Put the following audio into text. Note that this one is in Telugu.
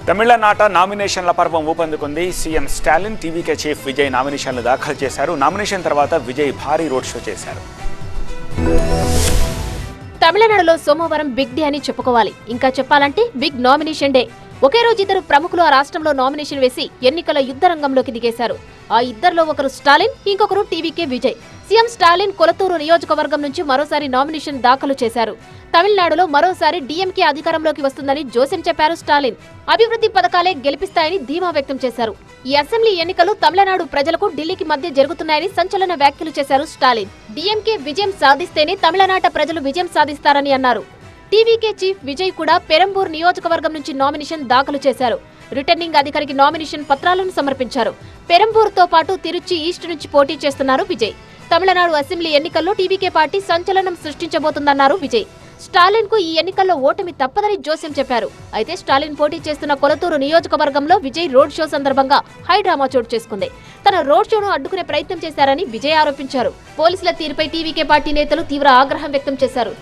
తమిళనాట నామినేషన్ల పర్వం ఊపందుకుంది. CM Stalin, TVK chief Vijay నామినేషన్లు దాఖలు చేశారు. నామినేషన్ తర్వాత విజయ్ భారీ రోడ్ షో చేశారు. తమిళనాడులో సోమవారం బిగ్ డే అని చెప్పుకోవాలి. ఇంకా చెప్పాలంటే బిగ్ నామినేషన్ డే. ఒకే రోజు ఇద్దరు ప్రముఖులు ఆ రాష్ట్రంలో నామినేషన్ వేసి ఎన్నికల యుద్ధ రంగంలోకి దిగేశారు. ఆ ఇద్దరిలో ఒకరు స్టాలిన్, ఇంకొకరు టీవీకే విజయ్. సీఎం స్టాలిన్ కొలతూరు నియోజకవర్గం నుంచి మరోసారి నామినేషన్ దాఖలు చేశారు. తమిళనాడులో మరోసారి డీఎంకే అధికారంలోకి వస్తుందని జోస్యం చెప్పారు స్టాలిన్. అభివృద్ధి పథకాలే గెలిపిస్తాయని ధీమా వ్యక్తం చేశారు. ఈ అసెంబ్లీ ఎన్నికలు తమిళనాడు ప్రజలకు ఢిల్లీకి మధ్య జరుగుతున్నాయని సంచలన వ్యాఖ్యలు చేశారు స్టాలిన్. డీఎంకే విజయం సాధిస్తేనే తమిళనాట ప్రజలు విజయం సాధిస్తారని అన్నారు. టీవీకే చీఫ్ విజయ్ కూడా పెరంబూర్ నియోజకవర్గం నుంచి నామినేషన్ దాఖలు చేశారు. రిటర్నింగ్ అధికారికి నామినేషన్ పత్రాలను సమర్పించారు. పెరంబూర్తో పాటు తిరుచి ఈస్ట్ నుంచి పోటీ చేస్తున్నారు విజయ్. తమిళనాడు అసెంబ్లీ ఎన్నికల్లో టీవీకే పార్టీ సంచలనం సృష్టించబోతుందన్నారు విజయ్. స్టాలిన్ కు ఈ ఎన్నికల్లో ఓటమి తప్పదని జోస్యం చెప్పారు. అయితే స్టాలిన్ పోటీ చేస్తున్న కొలతూరు నియోజకవర్గంలో విజయ్ రోడ్ షో సందర్భంగా హై డ్రామా చోటు చేసుకుంది. తన రోడ్ షోను అడ్డుకునే ప్రయత్నం చేశారని విజయ్ ఆరోపించారు. పోలీసుల తీరుపై టీవీకే పార్టీ నేతలు తీవ్ర ఆగ్రహం వ్యక్తం చేశారు.